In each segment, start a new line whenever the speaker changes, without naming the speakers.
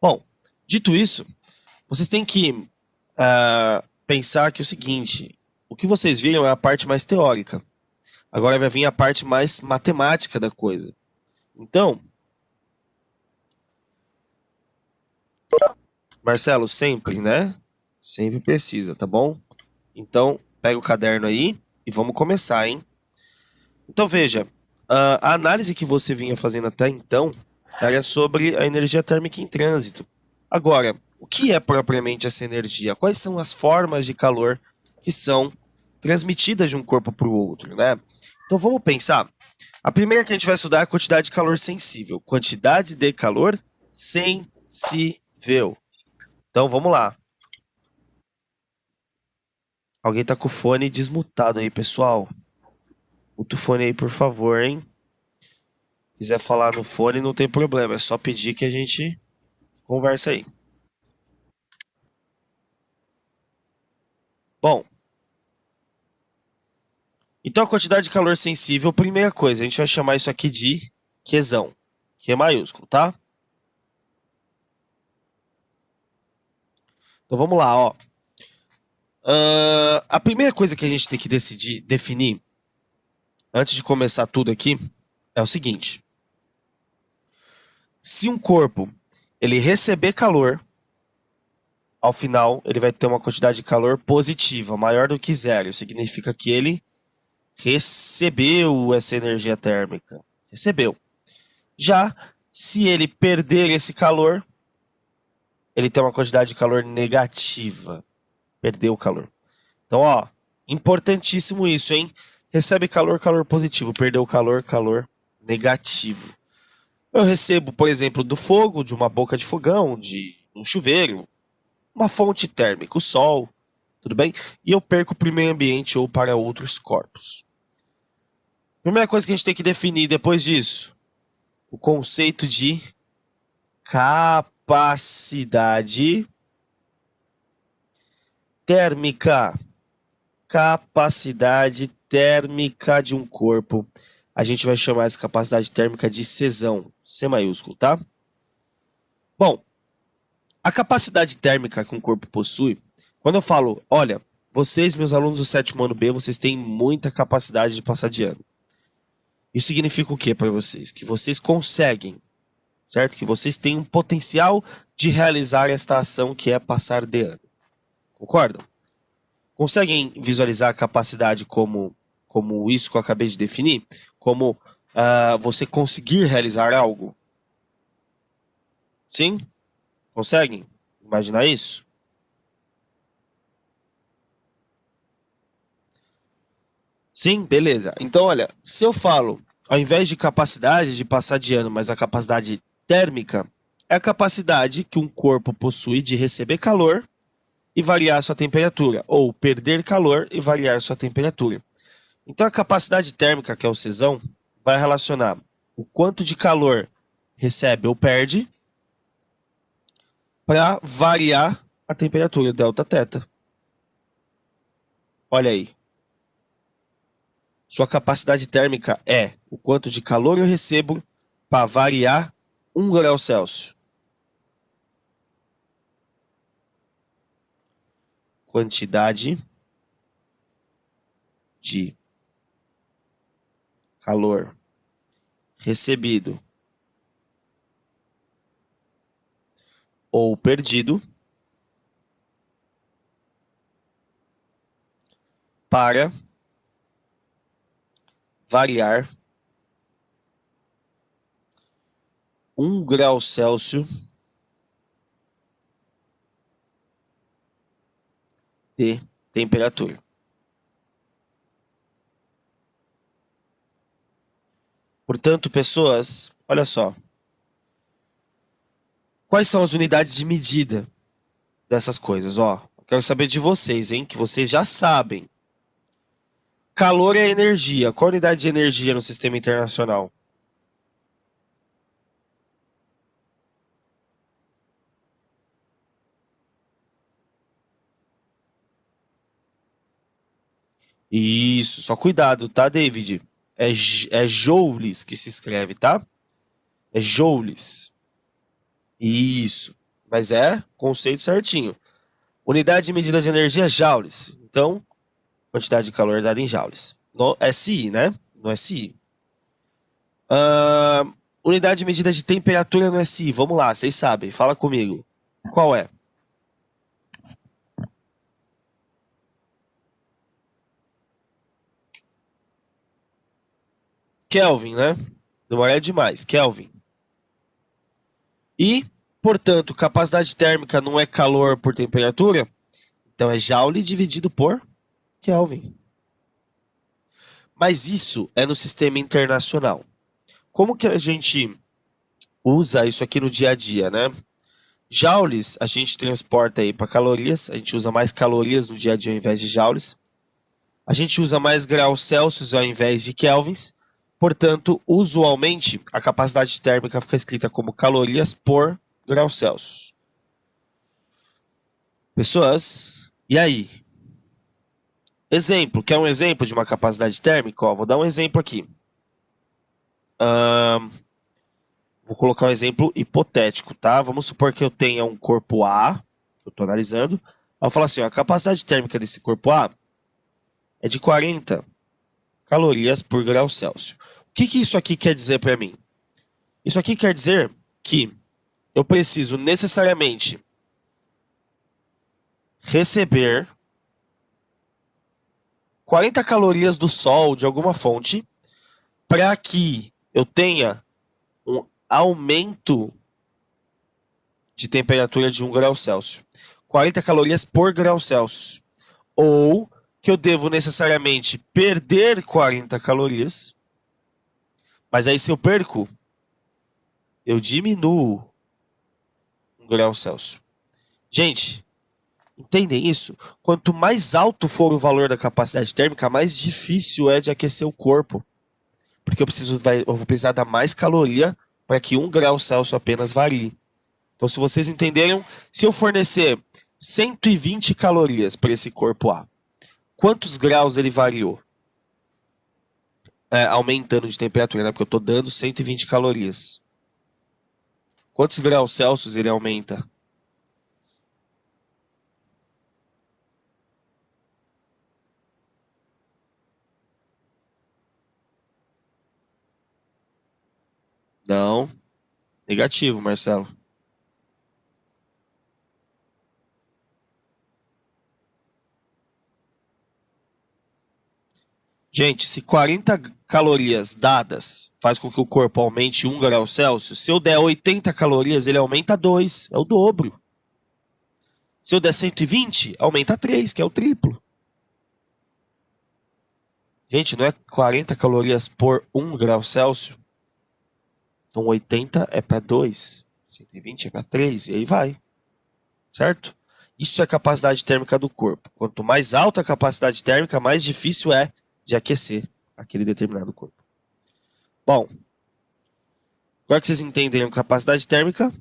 Bom, dito isso, vocês têm que pensar que é o seguinte, o que vocês viram é a parte mais teórica. Agora vai vir a parte mais matemática da coisa. Então, Marcelo, sempre, né? Sempre precisa, tá bom? Então, pega o caderno aí e vamos começar, hein? Então, veja, a análise que você vinha fazendo até então era sobre a energia térmica em trânsito. Agora, o que é propriamente essa energia? Quais são as formas de calor que são transmitidas de um corpo para o outro, né? Então, vamos pensar. A primeira que a gente vai estudar é a quantidade de calor sensível. Quantidade de calor sensível. Então, vamos lá. Alguém tá com o fone desmutado aí, pessoal. Muta o fone aí, por favor, hein? Quiser falar no fone, não tem problema. É só pedir que a gente conversa aí. Bom, então a quantidade de calor sensível, primeira coisa, a gente vai chamar isso aqui de Qzão. Q maiúsculo, tá? Então vamos lá, ó. A primeira coisa que a gente tem que definir, antes de começar tudo aqui, é o seguinte. Se um corpo ele receber calor, ao final ele vai ter uma quantidade de calor positiva, maior do que zero. Significa que ele recebeu essa energia térmica. Recebeu. Já se ele perder esse calor, ele tem uma quantidade de calor negativa. Perdeu o calor. Então, ó, importantíssimo isso, hein? Recebe calor, calor positivo. Perdeu o calor, calor negativo. Eu recebo, por exemplo, do fogo, de uma boca de fogão, de um chuveiro, uma fonte térmica, o sol, tudo bem? E eu perco para o meio ambiente ou para outros corpos. Primeira coisa que a gente tem que definir depois disso, o conceito de capacidade térmica. Capacidade térmica de um corpo. A gente vai chamar essa capacidade térmica de Czão, C maiúsculo, tá? Bom, a capacidade térmica que um corpo possui, quando eu falo, olha, vocês, meus alunos do sétimo ano B, vocês têm muita capacidade de passar de ano. Isso significa o que para vocês? Que vocês conseguem, certo? Que vocês têm um potencial de realizar esta ação que é passar de ano. Concordam? Conseguem visualizar a capacidade como isso que eu acabei de definir? Como você conseguir realizar algo? Sim? Conseguem imaginar isso? Sim, beleza. Então, olha, se eu falo, ao invés de capacidade de passar de ano, mas a capacidade térmica, é a capacidade que um corpo possui de receber calor e variar sua temperatura, ou perder calor e variar sua temperatura. Então, a capacidade térmica, que é o Czão, vai relacionar o quanto de calor recebe ou perde para variar a temperatura, delta teta. Olha aí. Sua capacidade térmica é o quanto de calor eu recebo para variar 1 grau Celsius. Quantidade de calor recebido ou perdido para variar 1 grau Celsius de temperatura. Portanto, pessoas, olha só. Quais são as unidades de medida dessas coisas? Ó, quero saber de vocês, hein? Que vocês já sabem. Calor é energia. Qual a unidade de energia no sistema internacional? Isso, só cuidado, tá, David? É joules que se escreve, tá? É joules. Isso. mas é conceito certinho. Unidade de medida de energia, joules. Então, quantidade de calor dada em joules. No SI, né? No SI. Unidade de medida de temperatura no SI. Vamos lá, vocês sabem. Fala comigo. Qual é? Kelvin, né? Demora demais. Kelvin. E, portanto, capacidade térmica não é calor por temperatura, então é Joule dividido por Kelvin. Mas isso é no sistema internacional. Como que a gente usa isso aqui no dia a dia, né? Joules a gente transporta aí para calorias, a gente usa mais calorias no dia a dia ao invés de joules. A gente usa mais graus Celsius ao invés de kelvins. Portanto, usualmente, a capacidade térmica fica escrita como calorias por grau Celsius. Pessoas, e aí? Exemplo, quer um exemplo de uma capacidade térmica? Ó, vou dar um exemplo aqui. Vou colocar um exemplo hipotético, tá? Vamos supor que eu tenha um corpo A, que eu estou analisando. Eu falo assim, ó, a capacidade térmica desse corpo A é de 40 calorias por grau Celsius. O que isso aqui quer dizer para mim? Isso aqui quer dizer que eu preciso necessariamente receber 40 calorias do sol de alguma fonte para que eu tenha um aumento de temperatura de 1 grau Celsius. 40 calorias por grau Celsius. Ou que eu devo necessariamente perder 40 calorias, mas aí se eu perco, eu diminuo 1 grau Celsius. Gente, entendem isso? Quanto mais alto for o valor da capacidade térmica, mais difícil é de aquecer o corpo. Porque eu vou precisar dar mais caloria para que 1 grau Celsius apenas varie. Então, se vocês entenderam, se eu fornecer 120 calorias para esse corpo A, quantos graus ele variou? Aumentando de temperatura, né? Porque eu estou dando 120 calorias. Quantos graus Celsius ele aumenta? Não. Negativo, Marcelo. Gente, se 40 calorias dadas faz com que o corpo aumente 1 grau Celsius, se eu der 80 calorias, ele aumenta 2, é o dobro. Se eu der 120, aumenta 3, que é o triplo. Gente, não é 40 calorias por 1 grau Celsius? Então 80 é para 2, 120 é para 3, e aí vai. Certo? Isso é capacidade térmica do corpo. Quanto mais alta a capacidade térmica, mais difícil é de aquecer aquele determinado corpo. Bom, agora que vocês entenderam capacidade térmica,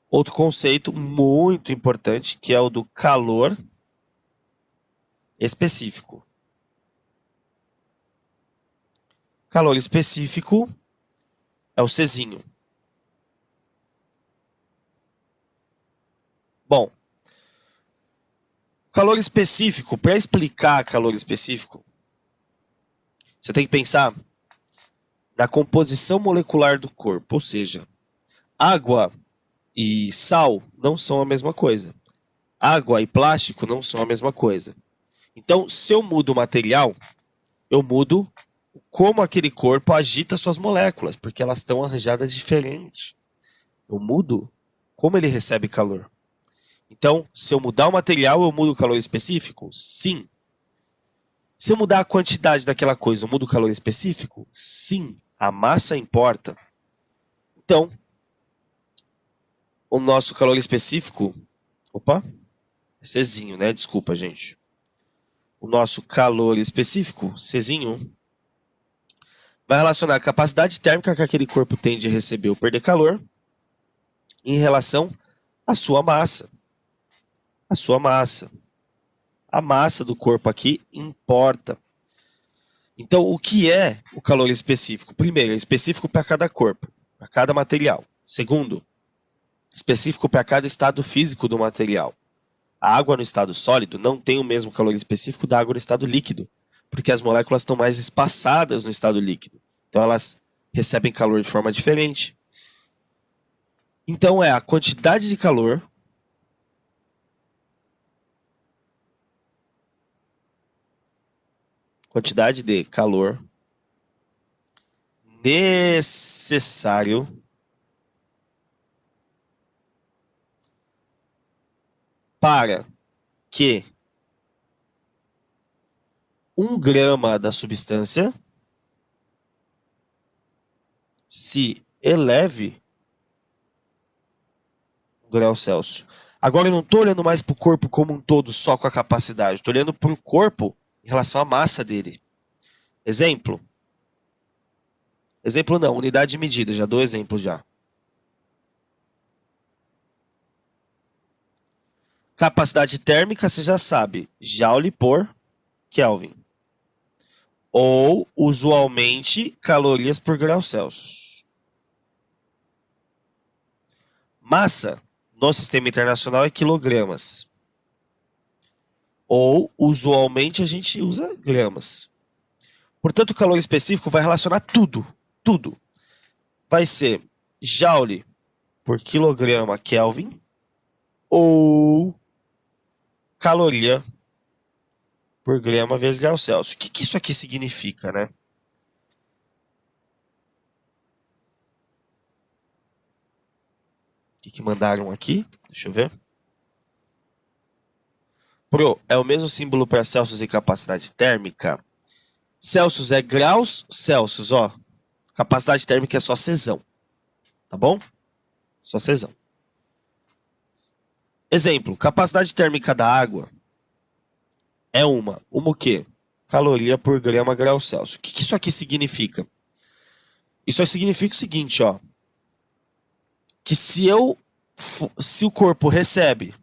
outro conceito muito importante, que é o do calor específico. Calor específico é o Czinho. Bom, calor específico, para explicar calor específico, você tem que pensar na composição molecular do corpo, ou seja, água e sal não são a mesma coisa. Água e plástico não são a mesma coisa. Então, se eu mudo o material, eu mudo como aquele corpo agita suas moléculas, porque elas estão arranjadas diferentes. Eu mudo como ele recebe calor. Então, se eu mudar o material, eu mudo o calor específico? Sim. Se eu mudar a quantidade daquela coisa, eu mudo o calor específico? Sim. A massa importa. Então, o nosso calor específico... Opa! É Czinho, né? Desculpa, gente. O nosso calor específico, Czinho, vai relacionar a capacidade térmica que aquele corpo tem de receber ou perder calor em relação à sua massa. A sua massa. A massa do corpo aqui importa. Então, o que é o calor específico? Primeiro, é específico para cada corpo, para cada material. Segundo, específico para cada estado físico do material. A água no estado sólido não tem o mesmo calor específico da água no estado líquido, porque as moléculas estão mais espaçadas no estado líquido. Então elas recebem calor de forma diferente. Então é a quantidade de calor necessário para que 1 grama da substância se eleve 1 grau Celsius. Agora eu não estou olhando mais para o corpo como um todo, só com a capacidade. Estou olhando para o corpo em relação à massa dele. Exemplo. Exemplo não, unidade de medida. Já dou exemplo já. Capacidade térmica, você já sabe. Joule por Kelvin. Ou, usualmente, calorias por grau Celsius. Massa, no sistema internacional, é quilogramas. Ou, usualmente, a gente usa gramas. Portanto, o calor específico vai relacionar tudo. Tudo. Vai ser joule por quilograma Kelvin ou caloria por grama vezes grau Celsius. O que isso aqui significa, né? O que mandaram aqui? Deixa eu ver. Pro, é o mesmo símbolo para Celsius e capacidade térmica. Celsius é graus Celsius, ó. Capacidade térmica é só Czão. Tá bom? Só Czão. Exemplo, capacidade térmica da água é uma o quê? Caloria por grama grau Celsius. O que isso aqui significa? Isso aqui significa o seguinte, ó. Que se o corpo recebe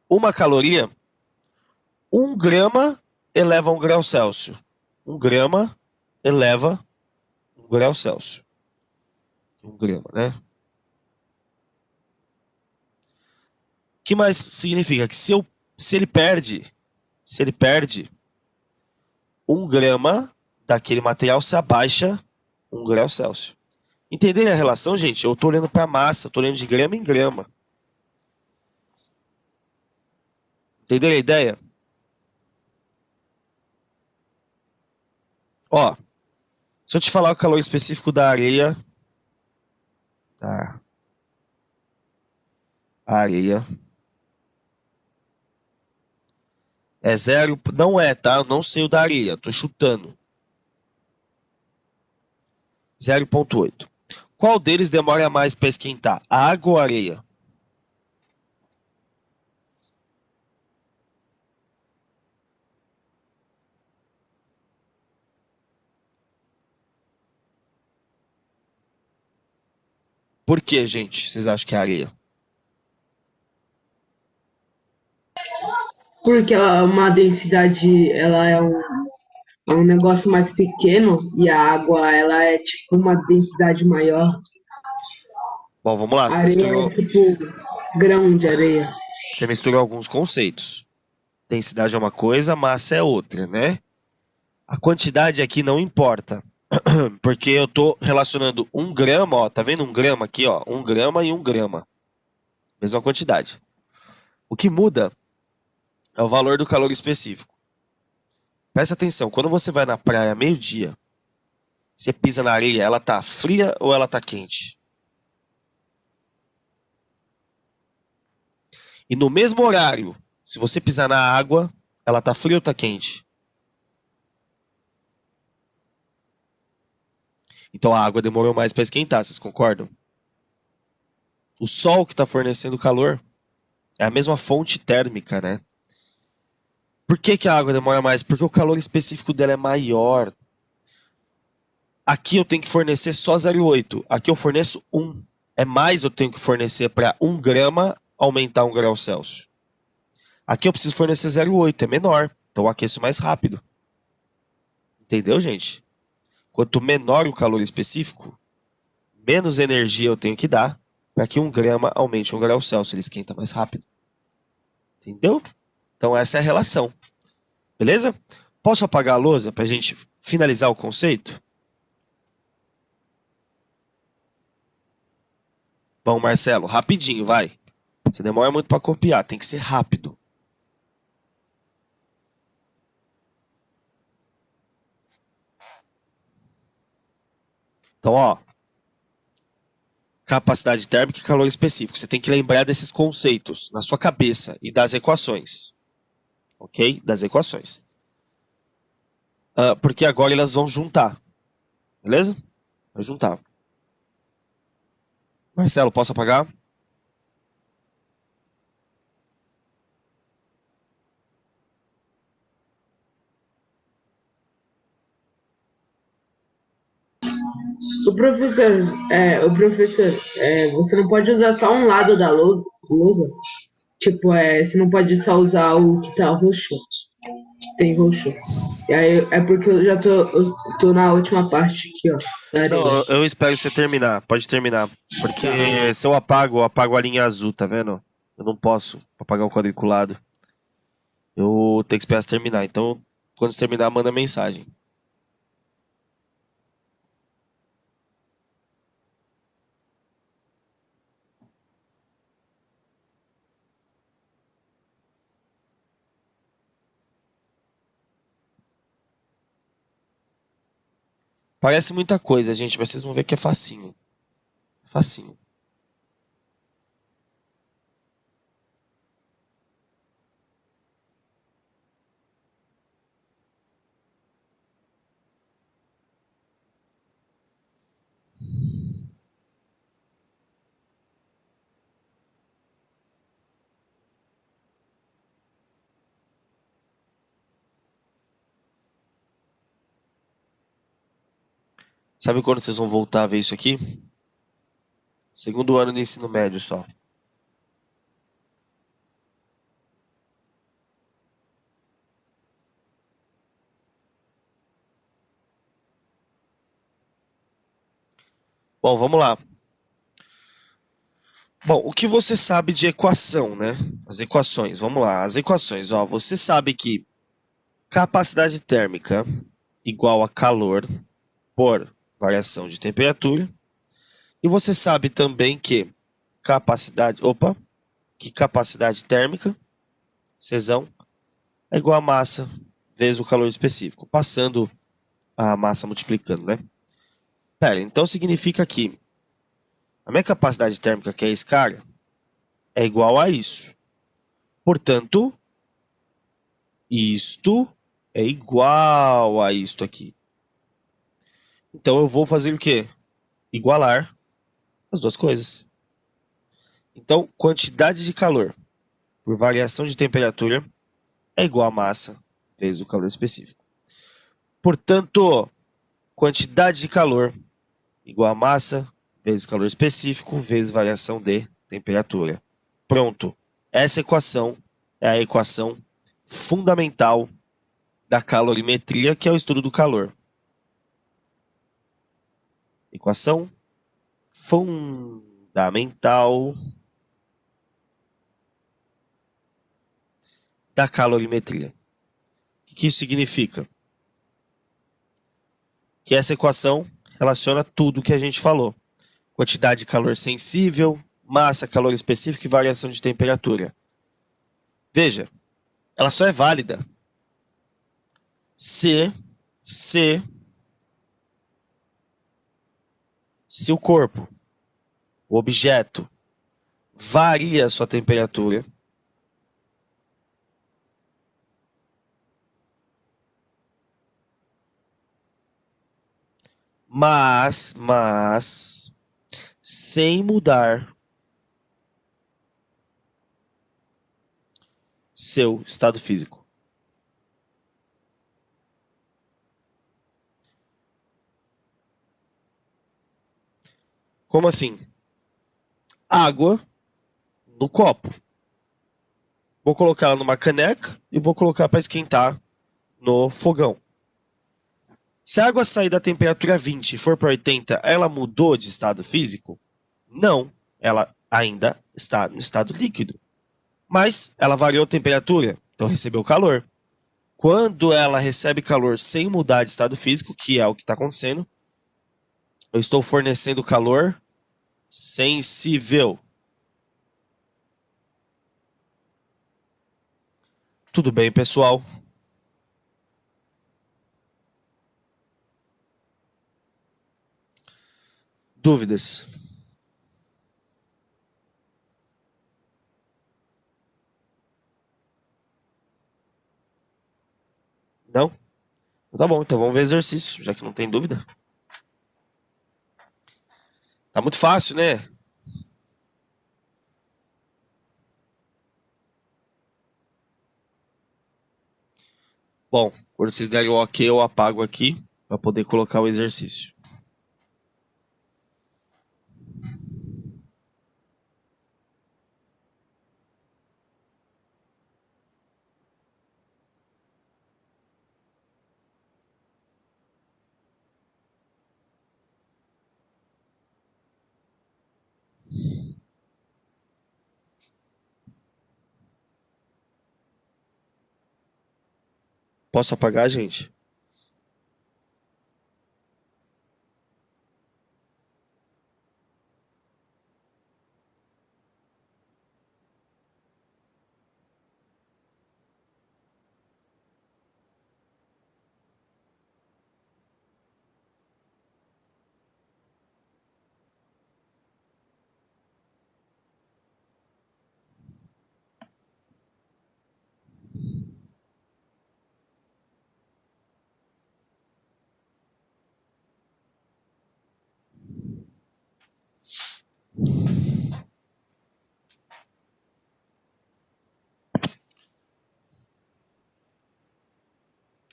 1 caloria, 1 grama eleva 1 grau Celsius. 1 grama eleva 1 grau Celsius. 1 grama, né? O que mais significa? Que se ele perde 1 grama daquele material, se abaixa 1 grau Celsius. Entenderam a relação, gente? Eu estou olhando para a massa, estou olhando de grama em grama. Entenderam a ideia? Ó, se eu te falar o calor específico da areia, tá? Areia é 0, não é, tá? Eu não sei o da areia, tô chutando. 0,8. Qual deles demora mais para esquentar? A água ou a areia? Por que, gente, vocês acham que é a areia?
Porque ela é uma densidade, ela é um negócio mais pequeno e a água, ela é tipo uma densidade maior.
Bom, vamos lá,
A areia é tipo grão de areia.
você misturou alguns conceitos. Densidade é uma coisa, massa é outra, né? A quantidade aqui não importa. Porque eu tô relacionando 1 grama, ó, tá vendo 1 grama aqui, ó? 1 grama e 1 grama. Mesma quantidade. O que muda é o valor do calor específico. Presta atenção, quando você vai na praia meio-dia, você pisa na areia, ela tá fria ou ela tá quente? E no mesmo horário, se você pisar na água, ela tá fria ou tá quente? Então a água demorou mais para esquentar, vocês concordam? O sol que está fornecendo calor é a mesma fonte térmica, né? Por que a água demora mais? Porque o calor específico dela é maior. Aqui eu tenho que fornecer só 0,8. Aqui eu forneço 1. É mais eu tenho que fornecer para 1 grama aumentar 1 grau Celsius. Aqui eu preciso fornecer 0,8, é menor. Então eu aqueço mais rápido. Entendeu, gente? Quanto menor o calor específico, menos energia eu tenho que dar para que 1 grama aumente 1 grau Celsius. Ele esquenta mais rápido. Entendeu? Então essa é a relação. Beleza? Posso apagar a lousa para a gente finalizar o conceito? Bom, Marcelo, rapidinho, vai. Você demora muito para copiar, tem que ser rápido. Então, ó, capacidade térmica e calor específico. Você tem que lembrar desses conceitos na sua cabeça e das equações. Ok? Das equações. Porque agora elas vão juntar. Beleza? Vai juntar. Marcelo, posso apagar?
O professor, você não pode usar só um lado da lousa. Tipo, você não pode só usar o que tá roxo. Tem roxo. E aí é porque eu tô na última parte aqui, ó. Da
Não,
areia.
eu espero você terminar. Pode terminar. Porque se eu apago a linha azul, tá vendo? Eu não posso apagar o quadriculado. Eu tenho que esperar você terminar. Então, quando você terminar, manda mensagem. Parece muita coisa, gente, mas vocês vão ver que é facinho. Facinho. Sabe quando vocês vão voltar a ver isso aqui? Segundo ano do ensino médio só. Bom, vamos lá. Bom, o que você sabe de equação, né? As equações, vamos lá. As equações, ó. Você sabe que capacidade térmica igual a calor por variação de temperatura. E você sabe também que capacidade térmica, Czão, é igual a massa vezes o calor específico, passando a massa multiplicando, né? Pera, então significa que a minha capacidade térmica, que é esse cara, é igual a isso. Portanto, isto é igual a isto aqui. Então eu vou fazer o quê? Igualar as duas coisas. Então, quantidade de calor por variação de temperatura é igual a massa vezes o calor específico. Portanto, quantidade de calor igual a massa vezes calor específico vezes variação de temperatura. Pronto. Essa equação é a equação fundamental da calorimetria, que é o estudo do calor. Equação fundamental da calorimetria. O que isso significa? Que essa equação relaciona tudo o que a gente falou. Quantidade de calor sensível, massa, calor específico e variação de temperatura. Veja, ela só é válida se o corpo, o objeto, varia a sua temperatura, mas sem mudar seu estado físico. Como assim? Água no copo. Vou colocar ela numa caneca e vou colocar para esquentar no fogão. Se a água sair da temperatura 20 e for para 80, ela mudou de estado físico? Não, ela ainda está no estado líquido. Mas ela variou a temperatura, então recebeu calor. Quando ela recebe calor sem mudar de estado físico, que é o que está acontecendo, eu estou fornecendo calor sensível. Tudo bem, pessoal? Dúvidas? Não? Tá bom, então vamos ver exercício, já que não tem dúvida. Tá muito fácil, né? Bom, quando vocês derem o ok, eu apago aqui para poder colocar o exercício. Posso apagar, gente?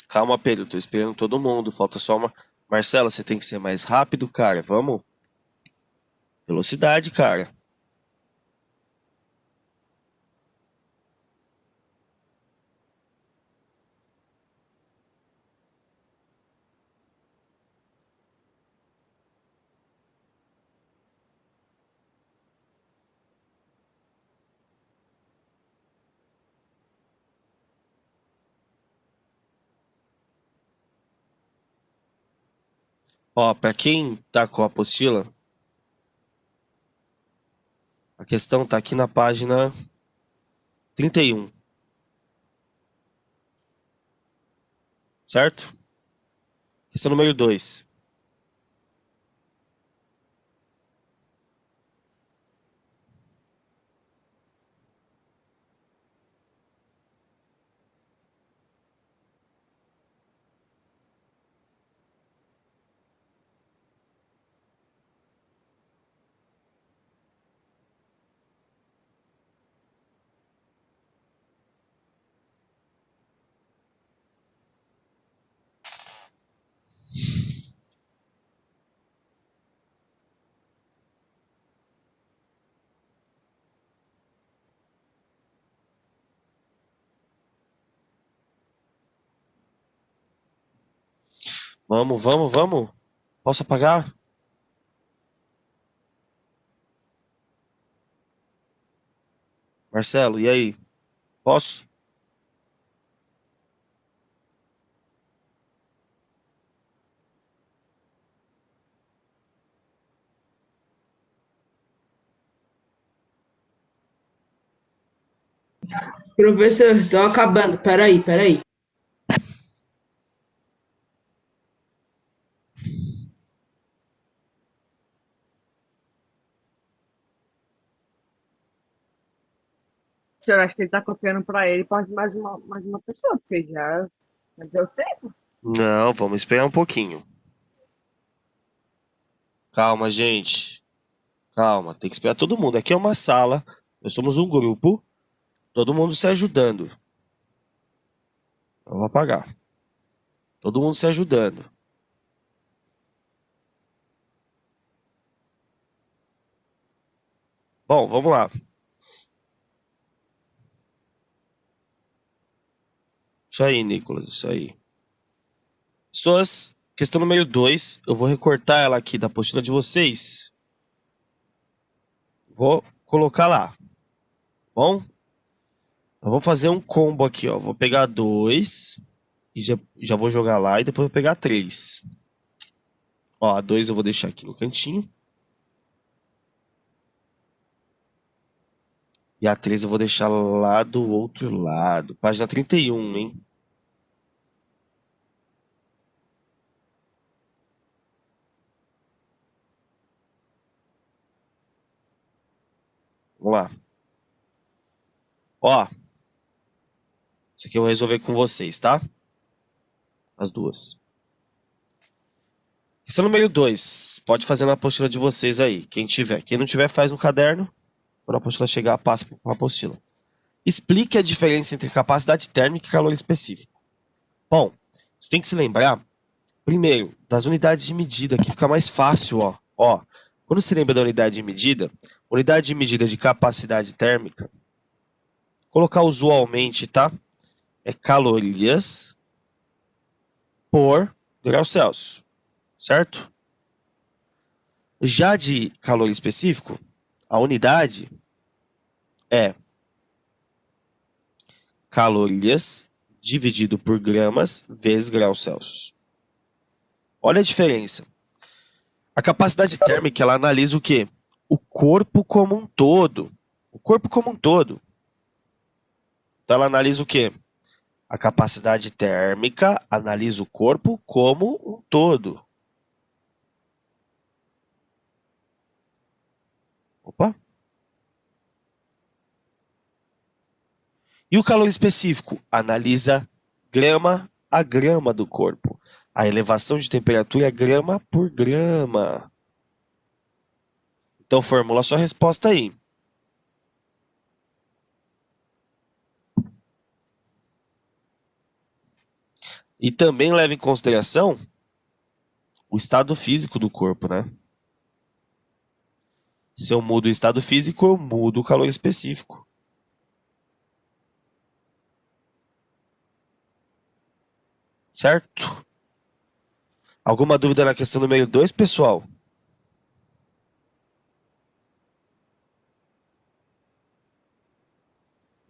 Calma, Pedro, tô esperando todo mundo. Falta só uma. Marcelo, você tem que ser mais rápido, cara. Vamos? Velocidade, cara. Ó, pra quem tá com a apostila, a questão tá aqui na página 31, certo? Questão número 2. Vamos, vamos, vamos. Posso apagar? Marcelo, e aí? Posso?
Professor, tô acabando. Peraí, peraí.
O senhor acha que ele tá copiando pra ele para mais uma pessoa, porque já deu tempo.
Não, vamos esperar um pouquinho. Calma, gente. Calma, tem que esperar todo mundo. Aqui é uma sala, nós somos um grupo, todo mundo se ajudando. Eu vou apagar. Todo mundo se ajudando. Bom, vamos lá. Isso aí, Nicolas, isso aí. Pessoas Questão número 2, eu vou recortar ela aqui da apostila de vocês. Vou colocar lá. Bom? Eu vou fazer um combo aqui, ó. Vou pegar 2 e já vou jogar lá e depois vou pegar 3. Ó, a 2 eu vou deixar aqui no cantinho. E a 3 eu vou deixar lá do outro lado. Página 31, hein? Vamos lá. Ó. Isso aqui eu vou resolver com vocês, tá? As duas. Questão número 2. Pode fazer na apostila de vocês aí. Quem tiver. Quem não tiver, faz no caderno. Quando a apostila chegar, passa para a apostila. Explique a diferença entre capacidade térmica e calor específico. Bom, você tem que se lembrar, primeiro, das unidades de medida, que fica mais fácil, ó. Ó, quando você lembra da unidade de medida de capacidade térmica, colocar usualmente, tá? É calorias por grau Celsius, certo? Já de calor específico, a unidade é calorias dividido por gramas vezes graus Celsius. Olha a diferença. A capacidade térmica, ela analisa o quê? O corpo como um todo. O corpo como um todo. Então ela analisa o quê? A capacidade térmica analisa o corpo como um todo. Opa. E o calor específico analisa grama a grama do corpo. A elevação de temperatura é grama por grama. Então formula a sua resposta aí. E também leva em consideração o estado físico do corpo, né? Se eu mudo o estado físico, eu mudo o calor específico. Certo? Alguma dúvida na questão número 2, pessoal?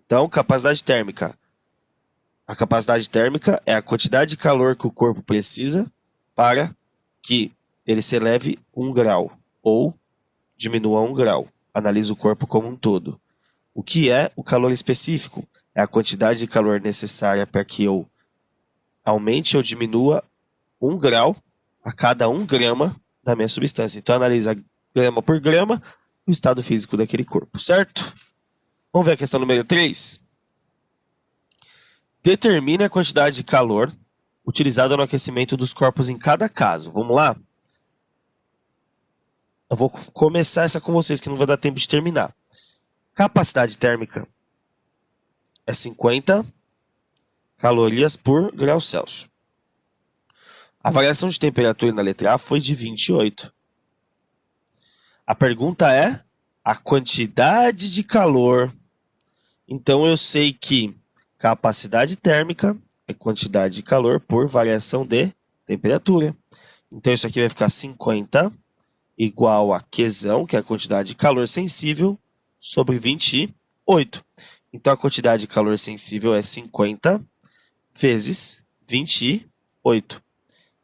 Então, capacidade térmica. A capacidade térmica é a quantidade de calor que o corpo precisa para que ele se eleve 1 grau ou diminua 1 grau. Analisa o corpo como um todo. O que é o calor específico? É a quantidade de calor necessária para que eu aumente ou diminua 1 grau a cada 1 grama da minha substância. Então, analisa grama por grama o estado físico daquele corpo, certo? Vamos ver a questão número 3. Determine a quantidade de calor utilizada no aquecimento dos corpos em cada caso. Vamos lá? Eu vou começar essa com vocês, que não vai dar tempo de terminar. Capacidade térmica é 50 calorias por grau Celsius. A variação de temperatura na letra A foi de 28. A pergunta é a quantidade de calor. Então eu sei que capacidade térmica é quantidade de calor por variação de temperatura. Então isso aqui vai ficar 50 igual a Qzão, que é a quantidade de calor sensível, sobre 28. Então a quantidade de calor sensível é 50 vezes 28.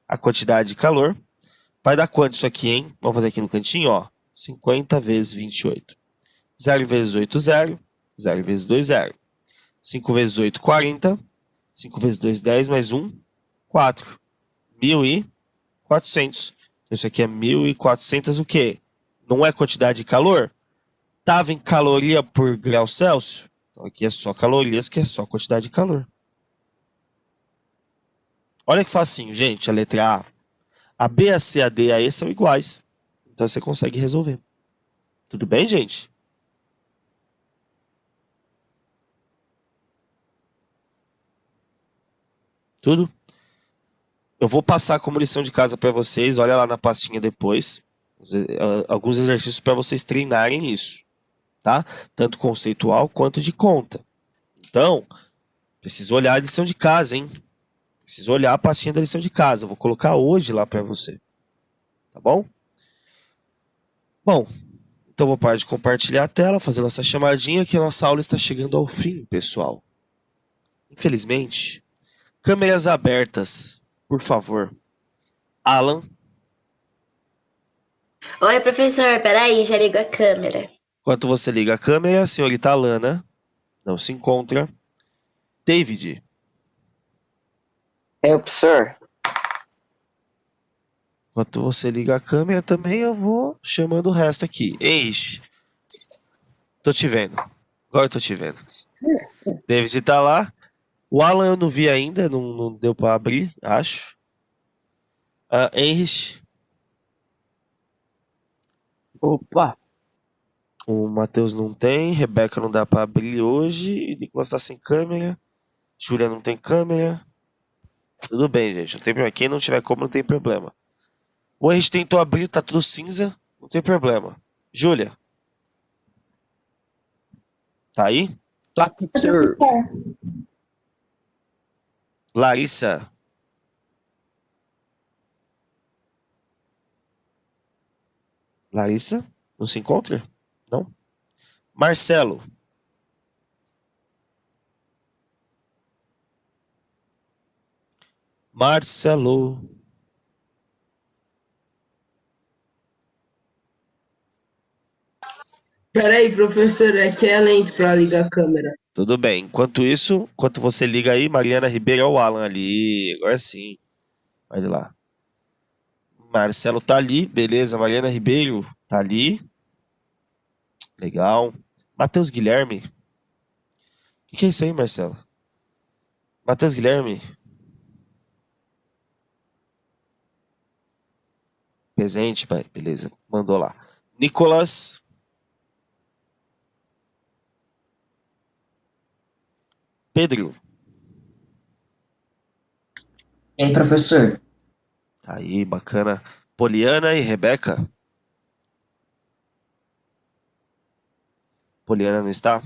A quantidade de calor vai dar quanto isso aqui, hein? Vamos fazer aqui no cantinho, ó. 50 vezes 28. 0 vezes 8, 0. 0 vezes 2, 0. 5 vezes 8, 40. 5 vezes 2, 10, mais 1, 4. 1.400. Isso aqui é 1.400 o quê? Não é quantidade de calor? Estava em caloria por grau Celsius? Então aqui é só calorias, que é só quantidade de calor. Olha que facinho, gente, a letra A. A B, a C, a D e a E são iguais. Então você consegue resolver. Tudo bem, gente? Tudo? Eu vou passar como lição de casa para vocês. Olha lá na pastinha depois. Alguns exercícios para vocês treinarem isso. Tá? Tanto conceitual quanto de conta. Então, preciso olhar a lição de casa, hein? Precisa olhar a pastinha da lição de casa. Eu vou colocar hoje lá para você. Tá bom? Bom, então vou parar de compartilhar a tela, fazendo essa chamadinha que a nossa aula está chegando ao fim, pessoal. Infelizmente, câmeras abertas, por favor. Alan,
Oi, professor, peraí, já ligo a câmera.
enquanto você liga a câmera, a senhorita Alana não se encontra. David,
Professor.
enquanto você liga a câmera também, eu vou chamando o resto aqui. Eixe, tô te vendo. Agora eu tô te vendo. David tá lá. O Alan eu não vi ainda, não deu pra abrir, acho. Henrich,
Opa!
o Matheus não tem. Rebeca não dá pra abrir hoje. Nicolas tá sem câmera. Júlia não tem câmera. Tudo bem, gente. Não tem problema. Quem não tiver como, não tem problema. O Henrich tentou abrir, tá tudo cinza. Não tem problema. Júlia. Tá aí?
Tô aqui, professor.
Larissa. Larissa? Não se encontra? Não? Marcelo. Marcelo.
Peraí, professor, é que é lento pra ligar a câmera.
Tudo bem. Enquanto isso, enquanto você liga aí, Mariana Ribeiro é o Alan ali. Agora sim. Olha lá. Marcelo tá ali, beleza. Mariana Ribeiro tá ali. Legal. Matheus Guilherme. O que é isso aí, Marcelo? Matheus Guilherme. Presente, pai. Beleza. Mandou lá. Nicolas. Pedro.
E aí, professor?
Tá aí, bacana. Poliana e Rebeca. Poliana não está?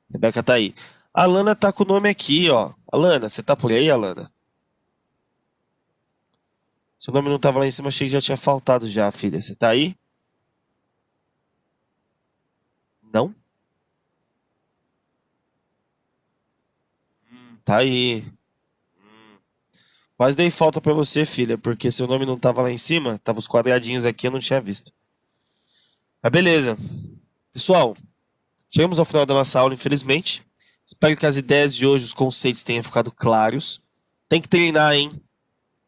Rebeca tá aí. A Alana tá com o nome aqui, ó. Alana, você tá por aí, Alana? Seu nome não tava lá em cima, achei que já tinha faltado já, filha. Você tá aí? Não? Tá aí. Quase dei falta pra você, filha, porque seu nome não tava lá em cima, tava os quadradinhos aqui, eu não tinha visto. Mas beleza. Pessoal, chegamos ao final da nossa aula, infelizmente. Espero que as ideias de hoje, os conceitos tenham ficado claros. Tem que treinar, hein?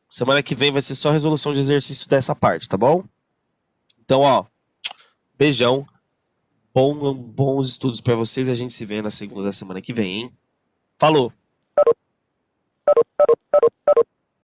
Semana que vem vai ser só resolução de exercício dessa parte, tá bom? Então, ó, beijão. Bons estudos pra vocês. A gente se vê na segunda da semana que vem, hein? Falou!